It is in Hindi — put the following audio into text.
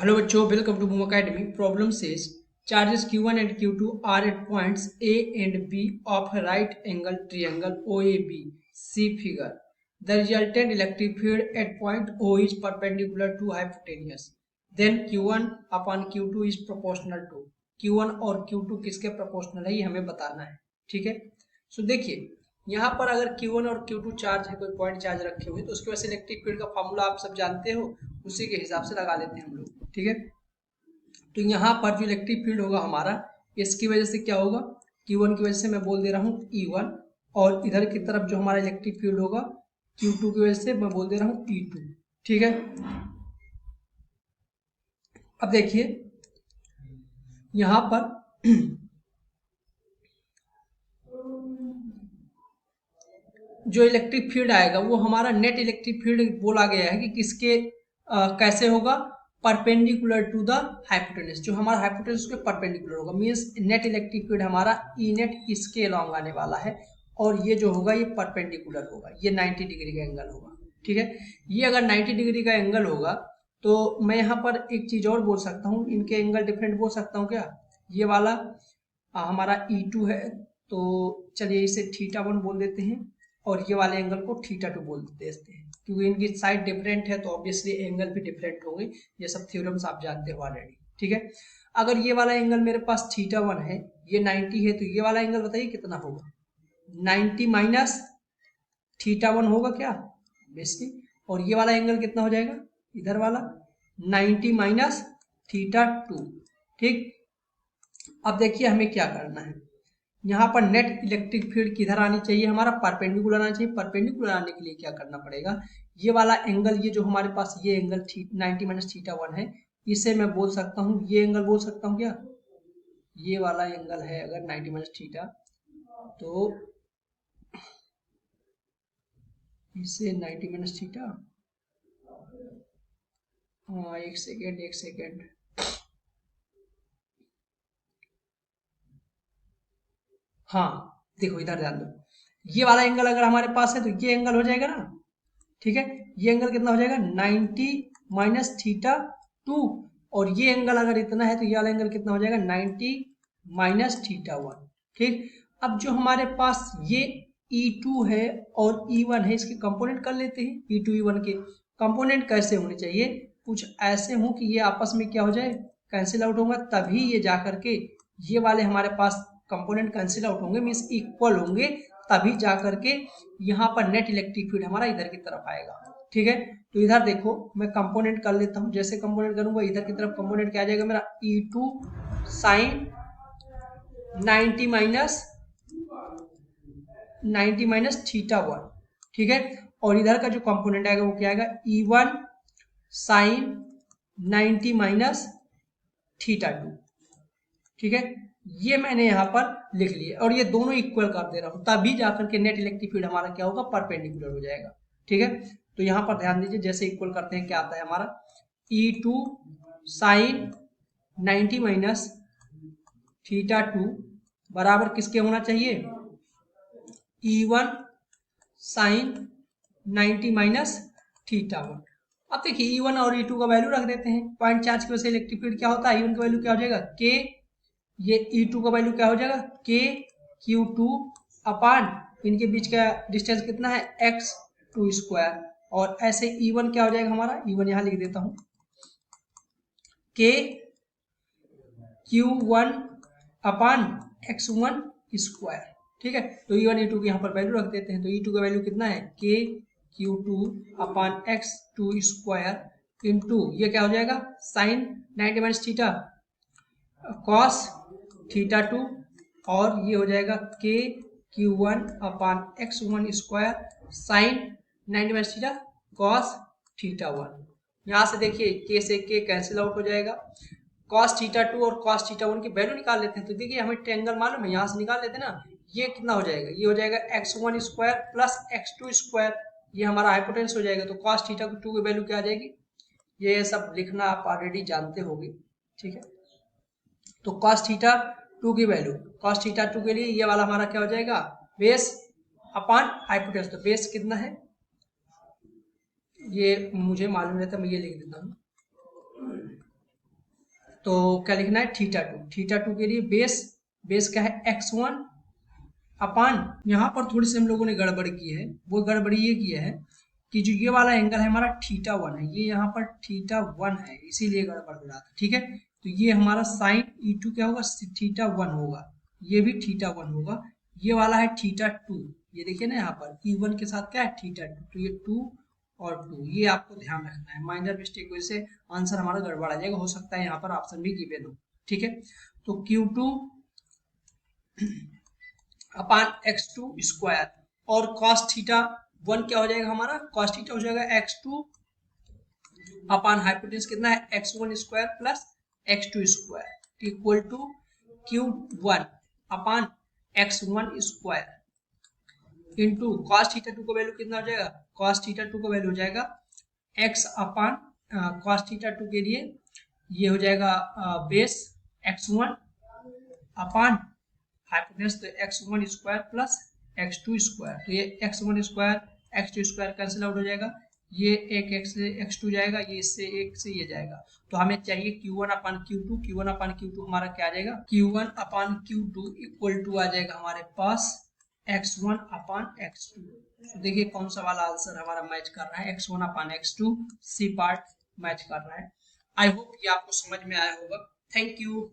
Hello बच्चों, welcome to boom academy. Problem says charges Q1 and Q2 are at points A and B of a right angle triangle OAB. See figure. The resultant electric field at point O is perpendicular to hypotenuse. Then Q1 upon Q2 is proportional to Q1 और Q2 किसके प्रोपोर्शनल है ये हमें बताना है। ठीक है, सो देखिए यहाँ पर अगर Q1 और Q2 चार्ज है, कोई पॉइंट चार्ज रखे हुए, तो उसकी वजह से इलेक्ट्रिक फील्ड का फॉर्मूला आप सब जानते हो, उसी के हिसाब से लगा लेते हैं हम लोग। ठीक है, तो यहाँ पर जो इलेक्ट्रिक फील्ड होगा हमारा, इसकी वजह से क्या होगा, Q1 की वजह से मैं बोल दे रहा हूँ E1, और इधर की तरफ जो हमारा इलेक्ट्रिक फील्ड होगा Q2 की वजह से मैं बोल दे रहा हूँ E2। ठीक है, अब देखिए यहाँ पर जो इलेक्ट्रिक फील्ड आएगा वो हमारा नेट इलेक्ट्रिक फील्ड बोला गया है कि किसके कैसे होगा, परपेंडिकुलर टू द हाइपोटेनस। जो हमारा हाइपोटेनस उसके परपेंडिकुलर होगा, मींस नेट इलेक्ट्रिक फील्ड हमारा ई नेट इसके अलॉन्ग आने वाला है, और ये जो होगा ये परपेंडिकुलर होगा, ये 90 डिग्री का एंगल होगा। ठीक है, ये अगर 90 डिग्री का एंगल होगा तो मैं यहाँ पर एक चीज और बोल सकता हूँ, इनके एंगल डिफरेंट बोल सकता हूँ क्या। ये वाला हमारा E2 है, तो चलिए इसे θ1 बोल देते हैं, और ये वाले एंगल को θ2 बोल देते हैं, क्योंकि इनकी साइड डिफरेंट है तो ऑब्वियसली एंगल भी डिफरेंट होंगे। ये सब थ्योरम्स आप जानते हो ऑलरेडी। ठीक है, अगर ये वाला एंगल मेरे पास θ1 है, ये 90 है, तो ये वाला एंगल बताइए कितना होगा, 90 माइनस θ1 होगा क्या बेसिकली, और ये वाला एंगल कितना हो जाएगा, इधर वाला 90 माइनस θ2। ठीक, अब देखिए हमें क्या करना है, यहाँ पर नेट इलेक्ट्रिक फील्ड किधर आनी चाहिए, हमारा परपेंडिकुलर आना चाहिए। परपेंडिकुलर आने के लिए क्या करना पड़ेगा, ये वाला एंगल, ये जो हमारे पास ये एंगल 90 माइनस θ1 है, इसे मैं बोल सकता हूँ, ये एंगल बोल सकता हूँ क्या, ये वाला एंगल है अगर 90 माइनस थीटा, तो इसे 90 माइनस थीटा, हाँ एक सेकेंड, हाँ देखो इधर ध्यान दो, ये वाला एंगल अगर हमारे पास है तो ये एंगल हो जाएगा ना। ठीक है, ये एंगल कितना हो जाएगा, 90 माइनस θ2, और ये एंगल अगर इतना है तो ये वाला एंगल कितना हो जाएगा, 90 माइनस θ1। ठीक, अब जो हमारे पास ये E2 है और E1 है, इसके कंपोनेंट कर लेते हैं। E2 E1 के कंपोनेंट कैसे होने चाहिए, कुछ ऐसे हो कि ये आपस में क्या हो जाए, कैंसिल आउट होगा, तभी ये जा करके ये वाले हमारे पास कंपोनेंट कैंसिल आउट होंगे, मीन्स इक्वल होंगे, तभी जा करके यहाँ पर नेट इलेक्ट्रिक फील्ड हमारा इधर की तरफ आएगा। ठीक है, तो इधर देखो मैं कंपोनेंट कर लेता हूँ, जैसे कंपोनेंट करूंगा इधर की तरफ कंपोनेंट क्या आ जाएगा मेरा, E2 साइन 90 माइनस θ1। ठीक है, और इधर का जो कंपोनेंट आएगा वो क्या आएगा, E1 साइन 90 माइनस θ2। ठीक है, ये मैंने यहाँ पर लिख लिया, और ये दोनों इक्वल कर दे रहा हूँ, तभी जाकर के नेट इलेक्ट्रिक फील्ड हमारा क्या होगा, परपेंडिकुलर हो जाएगा। ठीक है, तो यहाँ पर ध्यान दीजिए, जैसे इक्वल करते हैं क्या आता है हमारा, E2 साइन 90 माइनस θ2 बराबर किसके होना चाहिए, E1 साइन 90 माइनस θ1। अब देखिए E1 और E2 का वैल्यू रख देते हैं, पॉइंट चार्ज की वजह से इलेक्ट्रिक फील्ड क्या होता है, E1 का वैल्यू क्या हो जाएगा K, ये E2 का वैल्यू क्या हो जाएगा K Q2 अपान इनके बीच का डिस्टेंस कितना है x2 स्क्वायर, और ऐसे E1 क्या हो जाएगा हमारा, E1 यहाँ लिख देता हूँ K Q1 अपान x1 स्क्वायर। ठीक है, तो E1 E2 की यहाँ पर वैल्यू रख देते हैं, तो E2 का वैल्यू कितना है K Q2 अपान x2 स्क्वायर इंटू ये क्या हो जाएगा, साइन 90 माइनस थीटा कॉस θ2, और ये हो जाएगा K Q1 अपान x1 square sine 90 minus theta cos θ1। यहाँ से देखिए K से K कैंसिल आउट हो जाएगा, cos θ2 और cos θ1 की वैल्यू निकाल लेते हैं, तो देखिए हमें ट्रायंगल मालूम है, यहाँ से निकाल लेते हैं ना, ये कितना हो जाएगा, ये हो जाएगा x1 square plus x2 square, ये हमारा हाइपोटेनस हो जाएगा, तो cos θ2 की वैल्यू क्या आ जाएगी, ये सब लिखना आप ऑलरेडी जानते होंगे। ठीक है, तो cos θ2 की वैल्यू, cos θ2 के लिए ये वाला हमारा क्या हो जाएगा, बेस अपान हाइपोटेनस, तो बेस कितना है, ये मुझे मालूम रहता है, मैं ये लिख देता हूँ, तो क्या लिखना है, थीटा टू के लिए बेस क्या है, x1 अपान, यहाँ पर थोड़ी सी हम लोगों ने गड़बड़ की है, वो गड़बड़ी ये किया है कि जो ये वाला एंगल है हमारा थीटा 1 है, ये यहाँ पर थीटा 1 है, इसीलिए गड़बड़ हो रहा था। ठीक है, तो ये हमारा साइन E2 क्या होगा, थीटा 1 होगा, ये भी थीटा 1 होगा। ये वाला है थीटा 2, ये देखिए ना यहाँ पर E1 के साथ क्या है थीटा 2, तो ये 2 और 2, ये आपको ध्यान रखना है, माइनर मिस्टेक की वजह से आंसर हमारा गड़बड़ आ जाएगा, हो सकता है यहाँ पर ऑप्शन भी गिवन हो। ठीक है, तो Q2 अपान x2 स्क्वायर, और cos थीटा 1 क्या हो जाएगा हमारा, cos थीटा हो जाएगा x2 अपान हाइपोटेन्यूज कितना है x1 square plus x2 square equal to Q1 upon x1 square into cos theta 2 का वैल्यू कितना हो जाएगा, cos थीटा 2 का वैल्यू हो जाएगा x अपान cos थीटा 2 के लिए ये हो जाएगा बेस x1 अपान हाइपोटेन्यूज, तो x1 square plus x2 square, तो ये x1 square x2 square cancel out हो जाएगा, ये एक x से x2 जाएगा, ये इससे एक से ये जाएगा, तो हमें चाहिए Q1 अपान Q2, Q1 अपान Q2 हमारा क्या आ जाएगा, Q1 upon Q2 equal to आ जाएगा हमारे पास x1 अपान x2। तो देखिए कौन सा वाला आंसर हमारा मैच कर रहा है, x1 अपान x2, सी पार्ट मैच कर रहा है। आई होप ये आपको समझ में आया होगा। Thank you.